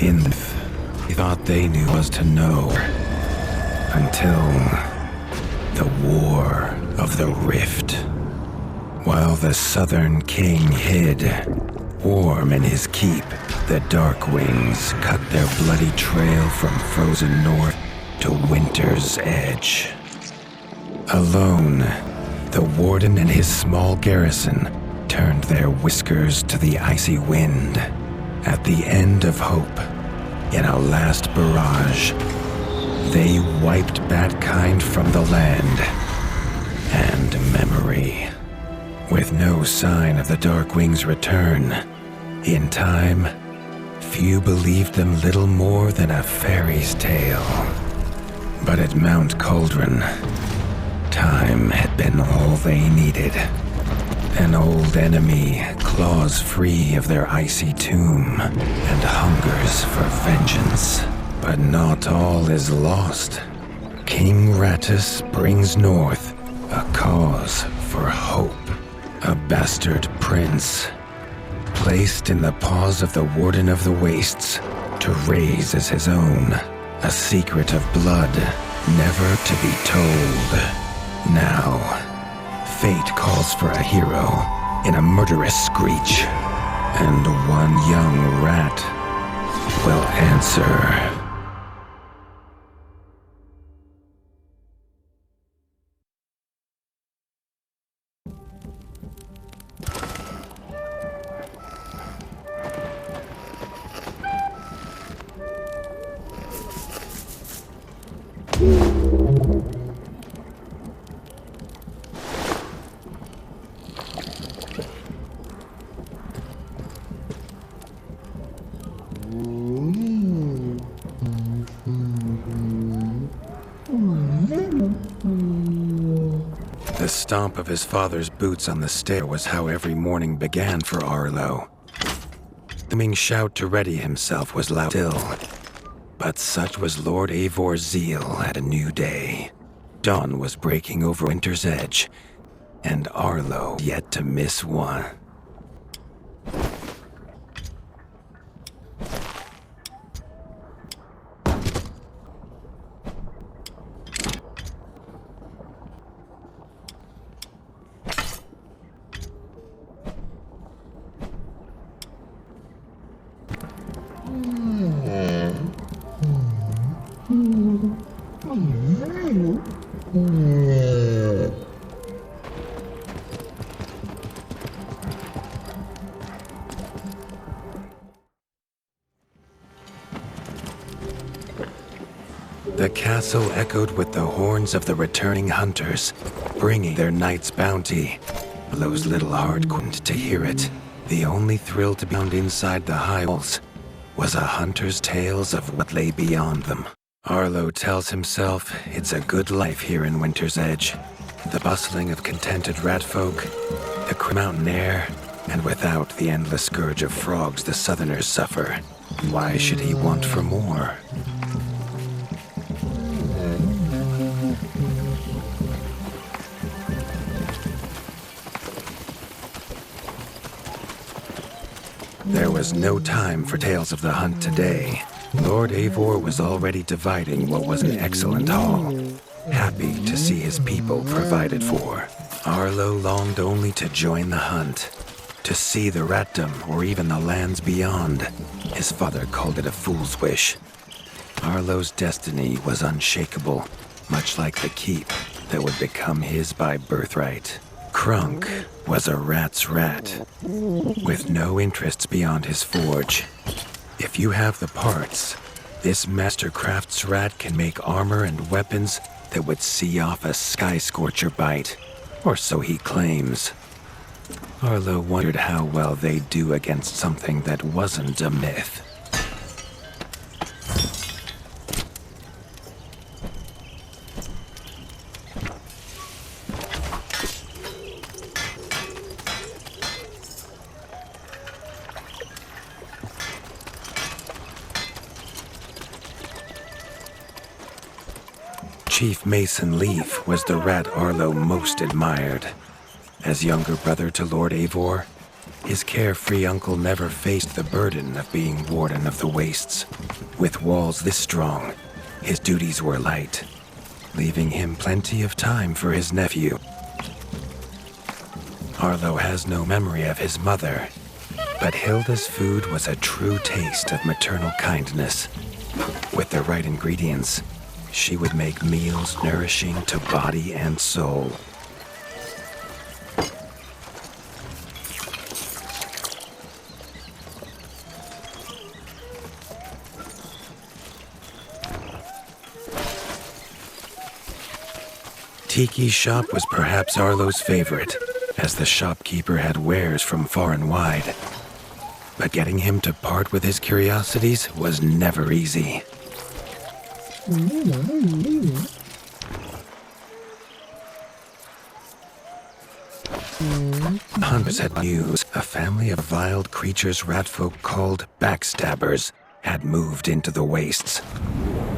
He thought they knew was to know. Until the War of the Rift. While the Southern King hid, warm in his keep, the Darkwings cut their bloody trail from frozen north to winter's edge. Alone, the Warden and his small garrison turned their whiskers to the icy wind. At the end of hope, in a last barrage, they wiped Batkind from the land and memory. With no sign of the Darkwings' return, in time, few believed them little more than a fairy's tale. But at Mount Cauldron, time had been all they needed. An old enemy claws free of their icy tomb and hungers for vengeance. But not all is lost. King Rattus brings north a cause for hope. A bastard prince, placed in the paws of the Warden of the Wastes to raise as his own. A secret of blood never to be told. Now, fate calls for a hero in a murderous screech, and one young rat will answer. The stomp of his father's boots on the stair was how every morning began for Arlo. The booming shout to ready himself was loud still, but such was Lord Eivor's zeal at a new day. Dawn was breaking over winter's edge, and Arlo yet to miss one. The castle echoed with the horns of the returning hunters, bringing their night's bounty. Arlo's little heart couldn't to hear it. The only thrill to be found inside the high walls was a hunter's tales of what lay beyond them. Arlo tells himself it's a good life here in Winter's Edge. The bustling of contented rat folk, the mountain air, and without the endless scourge of frogs the southerners suffer. Why should he want for more? There was no time for tales of the hunt today. Lord Eivor was already dividing what was an excellent haul, happy to see his people provided for. Arlo longed only to join the hunt, to see the ratdom or even the lands beyond. His father called it a fool's wish. Arlo's destiny was unshakable, much like the keep that would become his by birthright. Krunk was a rat's rat, with no interests beyond his forge. If you have the parts, this mastercraft's rat can make armor and weapons that would see off a sky scorcher bite, or so he claims. Arlo wondered how well they'd do against something that wasn't a myth. Chief Mason Leaf was the rat Arlo most admired. As younger brother to Lord Eivor, his carefree uncle never faced the burden of being Warden of the Wastes. With walls this strong, his duties were light, leaving him plenty of time for his nephew. Arlo has no memory of his mother, but Hilda's food was a true taste of maternal kindness. With the right ingredients, she would make meals nourishing to body and soul. Tiki's shop was perhaps Arlo's favorite, as the shopkeeper had wares from far and wide. But getting him to part with his curiosities was never easy. Hunters had news a family of wild creatures ratfolk called backstabbers had moved into the wastes.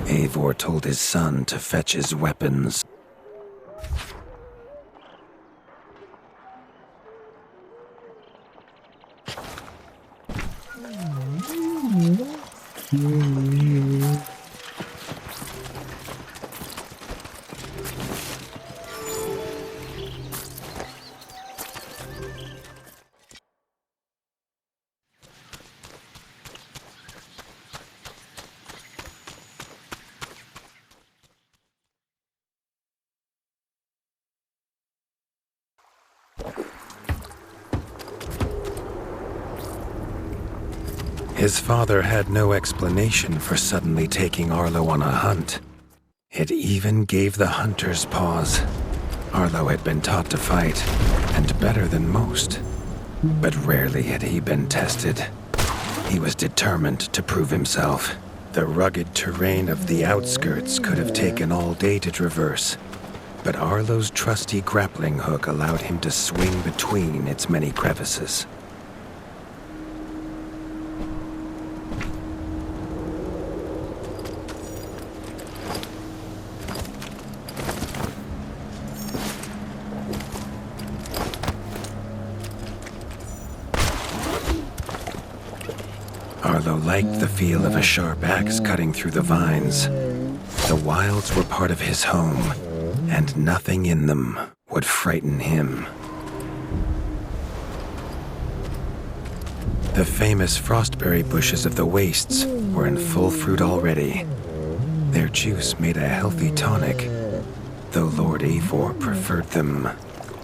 Eivor told his son to fetch his weapons. His father had no explanation for suddenly taking Arlo on a hunt. It even gave the hunters pause. Arlo had been taught to fight, and better than most. But rarely had he been tested. He was determined to prove himself. The rugged terrain of the outskirts could have taken all day to traverse, but Arlo's trusty grappling hook allowed him to swing between its many crevices. Arlo liked the feel of a sharp axe cutting through the vines. The wilds were part of his home, and nothing in them would frighten him. The famous frostberry bushes of the wastes were in full fruit already. Their juice made a healthy tonic, though Lord Eivor preferred them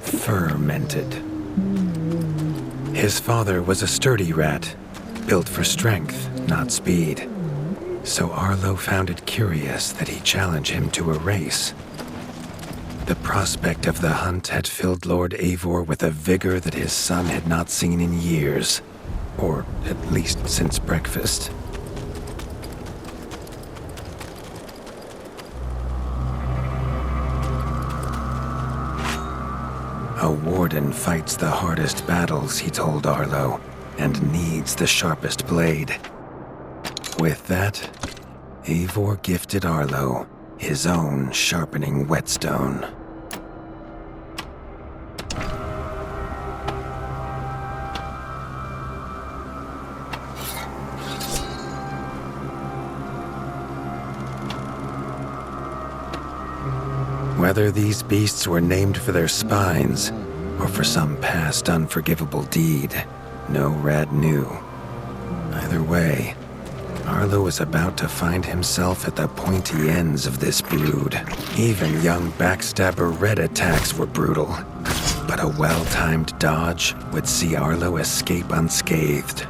fermented. His father was a sturdy rat, built for strength, not speed. So Arlo found it curious that he challenged him to a race. The prospect of the hunt had filled Lord Eivor with a vigor that his son had not seen in years, or at least since breakfast. A warden fights the hardest battles, he told Arlo, and needs the sharpest blade. With that, Eivor gifted Arlo his own sharpening whetstone. Whether these beasts were named for their spines or for some past unforgivable deed, no rat knew. Either way, Arlo was about to find himself at the pointy ends of this brood. Even young backstabber red attacks were brutal, but a well-timed dodge would see Arlo escape unscathed.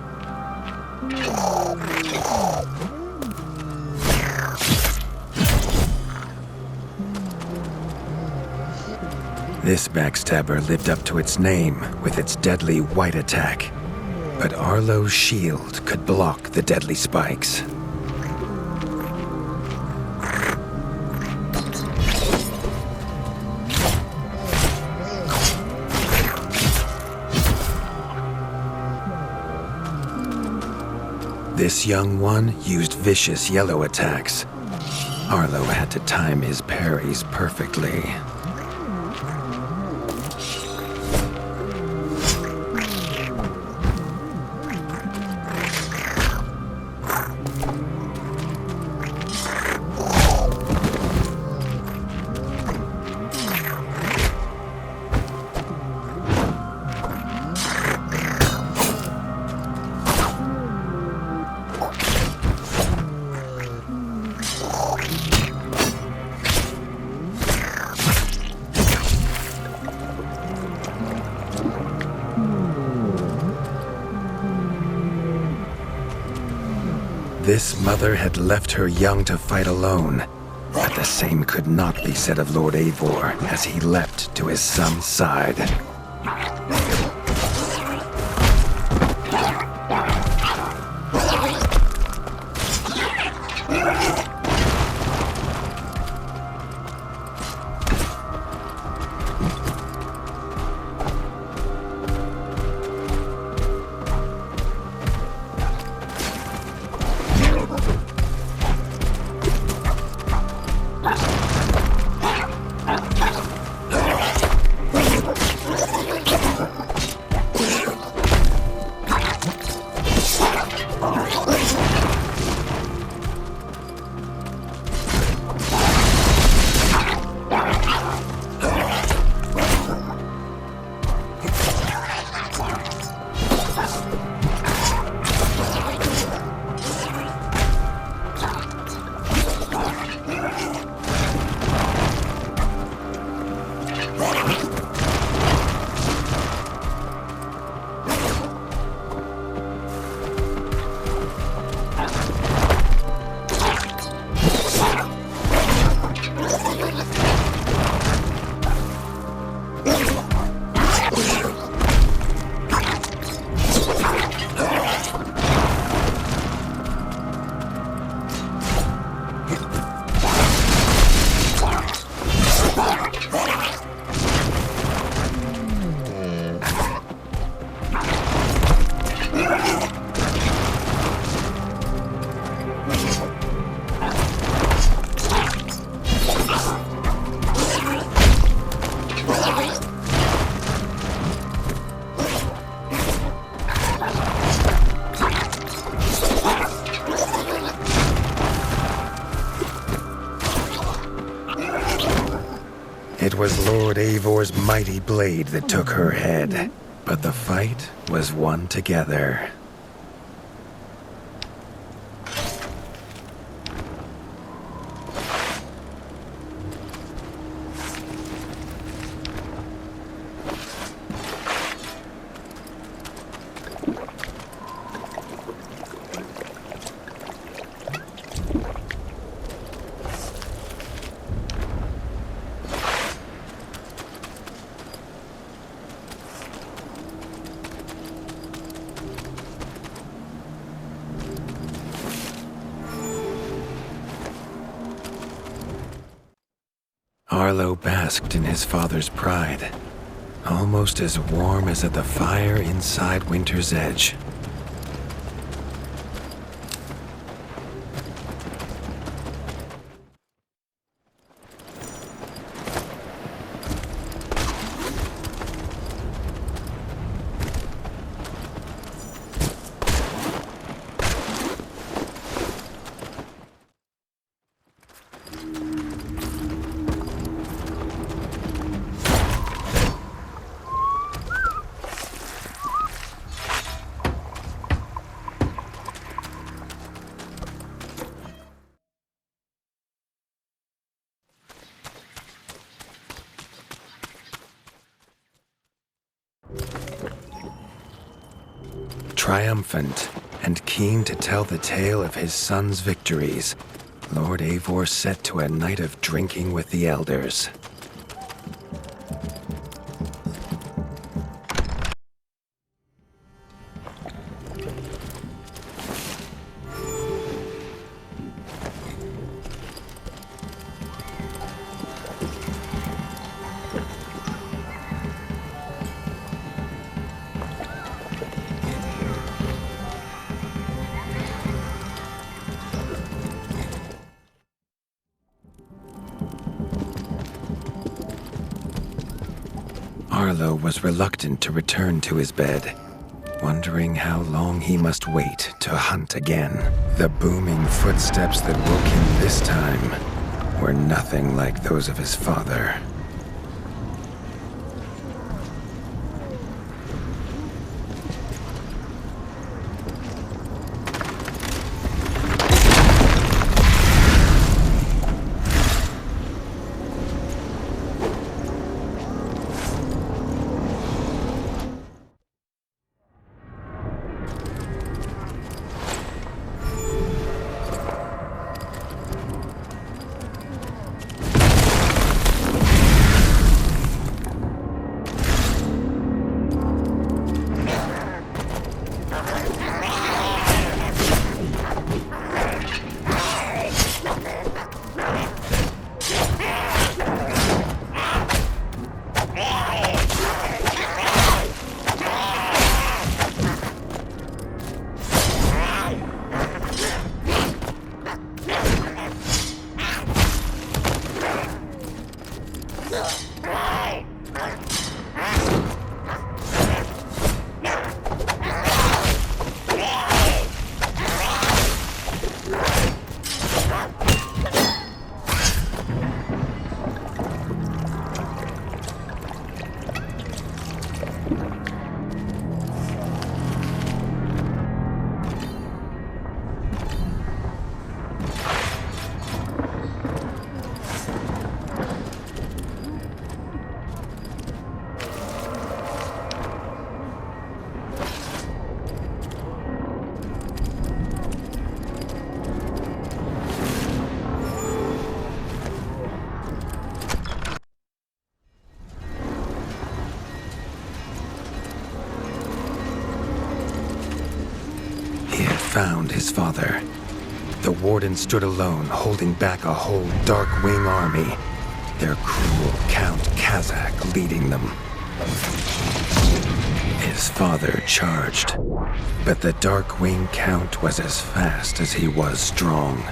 This backstabber lived up to its name with its deadly white attack, but Arlo's shield could block the deadly spikes. This young one used vicious yellow attacks. Arlo had to time his parries perfectly. This mother had left her young to fight alone, but the same could not be said of Lord Eivor as he leapt to his son's side. It was Lord Eivor's mighty blade that took her head, but the fight was won together. Arlo basked in his father's pride, almost as warm as at the fire inside Winter's Edge. Triumphant and keen to tell the tale of his son's victories, Lord Eivor set to a night of drinking with the elders. Arlo was reluctant to return to his bed, wondering how long he must wait to hunt again. The booming footsteps that woke him this time were nothing like those of his father. Found his father. The Warden stood alone, holding back a whole Darkwing army, their cruel Count Kazakh leading them. His father charged, but the Darkwing Count was as fast as he was strong.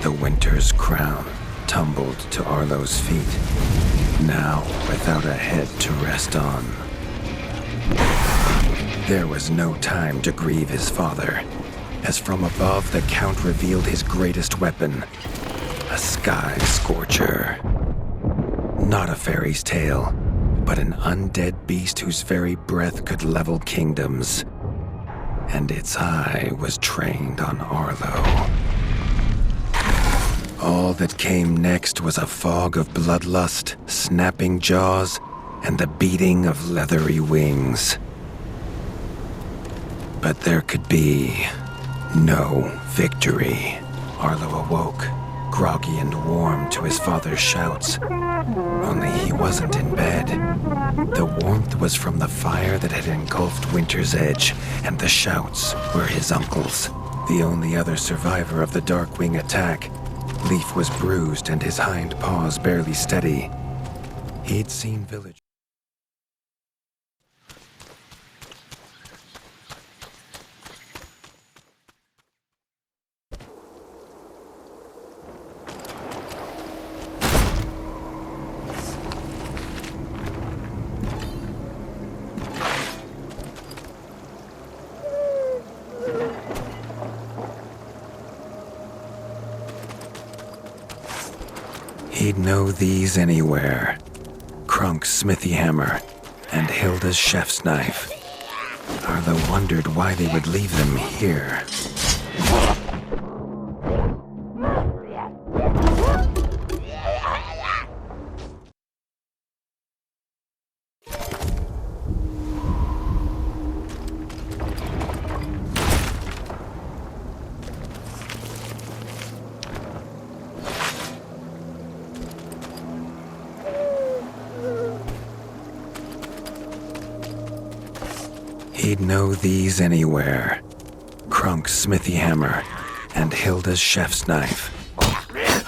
The Winter's crown tumbled to Arlo's feet, now without a head to rest on. There was no time to grieve his father, as from above the Count revealed his greatest weapon, a sky scorcher. Not a fairy's tale, but an undead beast whose very breath could level kingdoms. And its eye was trained on Arlo. All that came next was a fog of bloodlust, snapping jaws, and the beating of leathery wings. But there could be no victory. Arlo awoke, groggy and warm to his father's shouts. Only he wasn't in bed. The warmth was from the fire that had engulfed Winter's Edge, and the shouts were his uncle's. The only other survivor of the Darkwing attack, Leaf was bruised and his hind paws barely steady. He'd seen villagers. He'd know these anywhere. Krunk's smithy hammer and Hilda's chef's knife. Arlo wondered why they would leave them here. He'd know these anywhere. Krunk's smithy hammer and Hilda's chef's knife.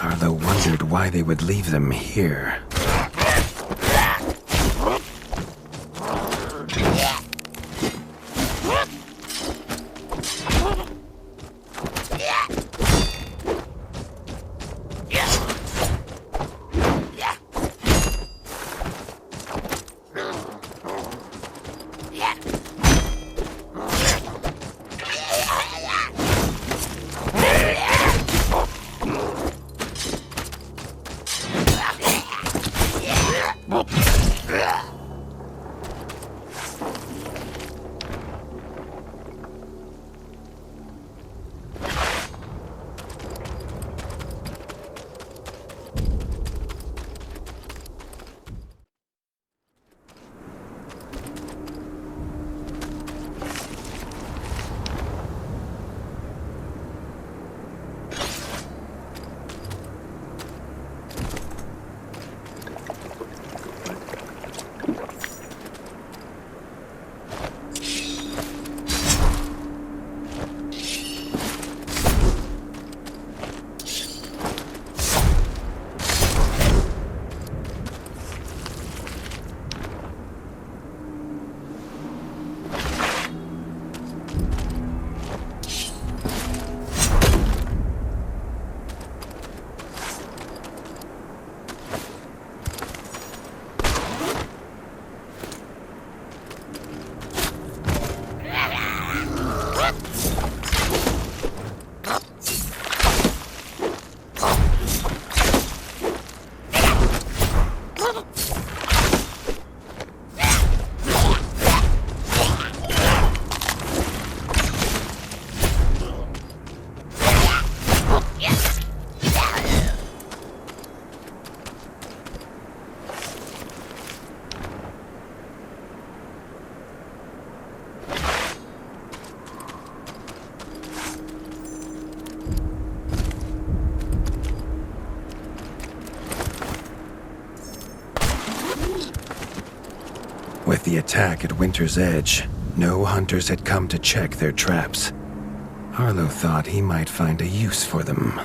Arlo wondered why they would leave them here. With the attack at Winter's Edge, no hunters had come to check their traps. Arlo thought he might find a use for them.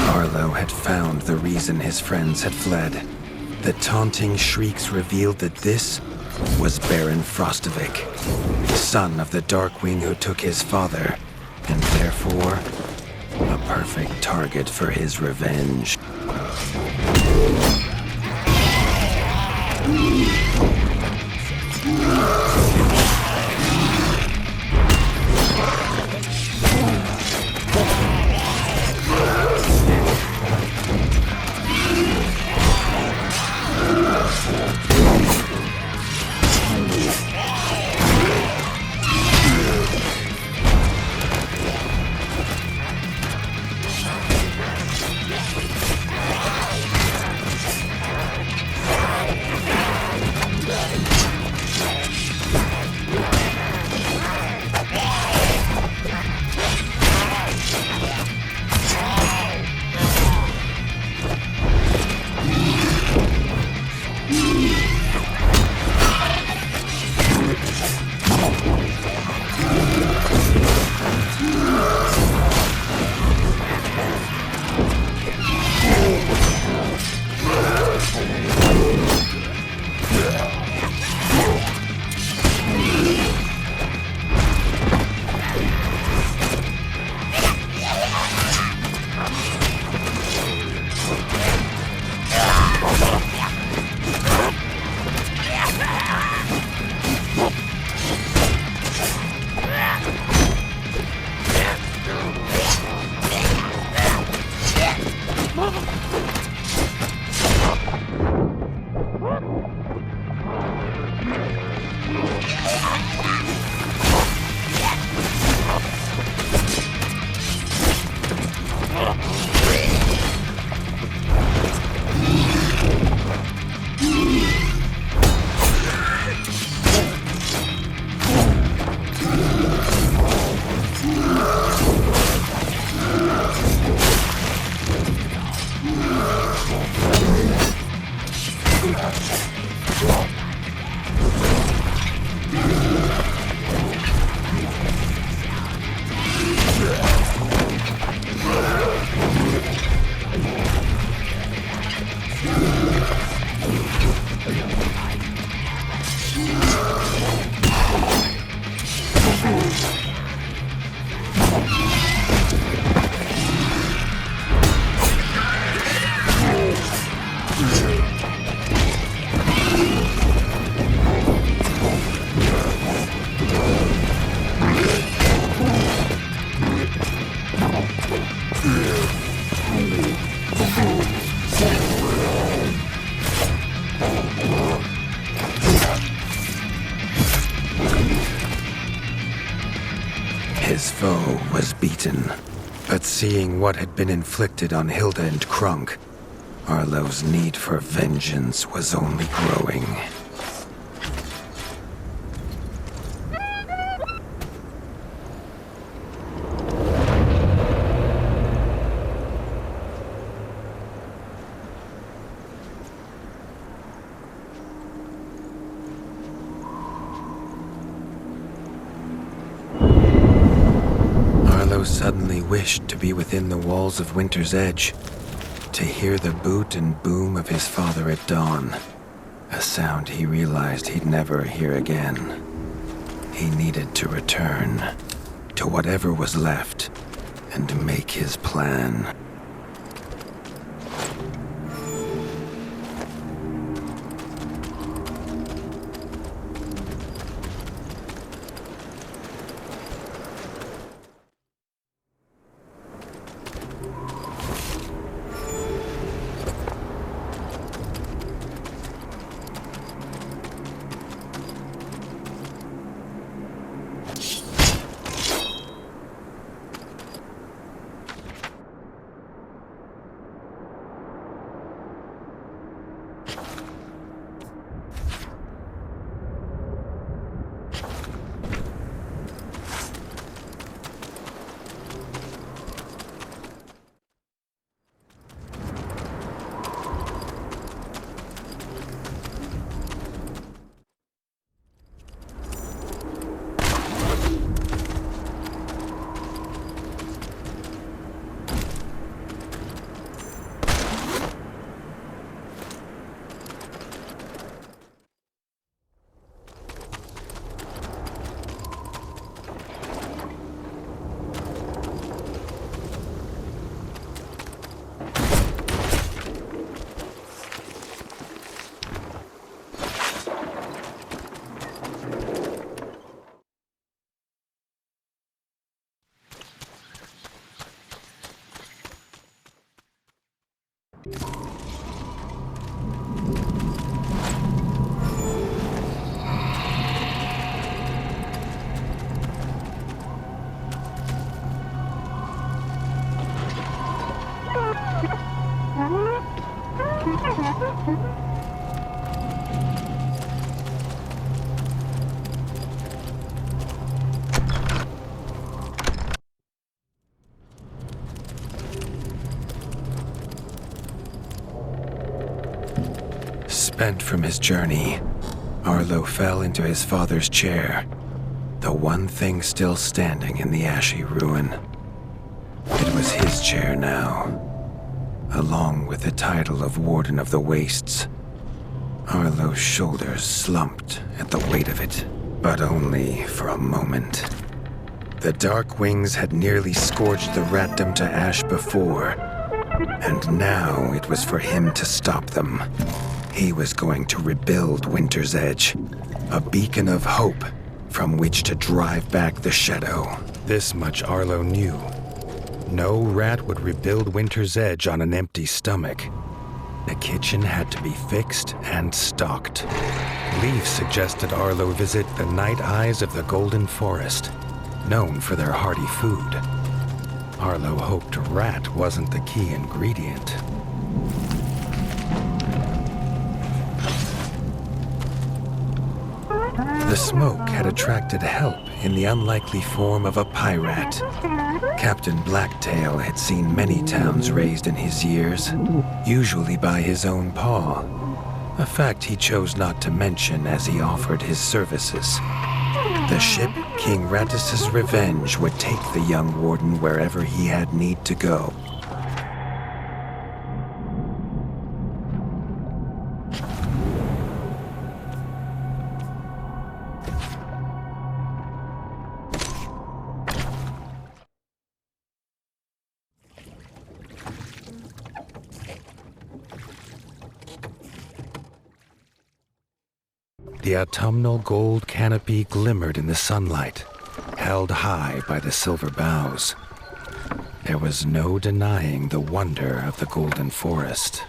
Arlo had found the reason his friends had fled. The taunting shrieks revealed that this was Baron Frostovic, son of the Darkwing who took his father, and therefore a perfect target for his revenge. His foe was beaten, but seeing what had been inflicted on Hilda and Krunk, Arlo's need for vengeance was only growing. Suddenly wished to be within the walls of Winter's Edge, to hear the boot and boom of his father at dawn, a sound he realized he'd never hear again. He needed to return to whatever was left and make his plan. Spent from his journey, Arlo fell into his father's chair, the one thing still standing in the ashy ruin. It was his chair now, along with the title of Warden of the Wastes. Arlo's shoulders slumped at the weight of it, but only for a moment. The dark wings had nearly scourged the ratdom to ash before, and now it was for him to stop them. He was going to rebuild Winter's Edge, a beacon of hope from which to drive back the shadow. This much Arlo knew. No rat would rebuild Winter's Edge on an empty stomach. The kitchen had to be fixed and stocked. Leaf suggested Arlo visit the Night Eyes of the Golden Forest, known for their hearty food. Arlo hoped rat wasn't the key ingredient. The smoke had attracted help in the unlikely form of a pirate. Captain Blacktail had seen many towns razed in his years, usually by his own paw, a fact he chose not to mention as he offered his services. The ship King Rattus's Revenge would take the young warden wherever he had need to go. The autumnal gold canopy glimmered in the sunlight, held high by the silver boughs. There was no denying the wonder of the golden forest.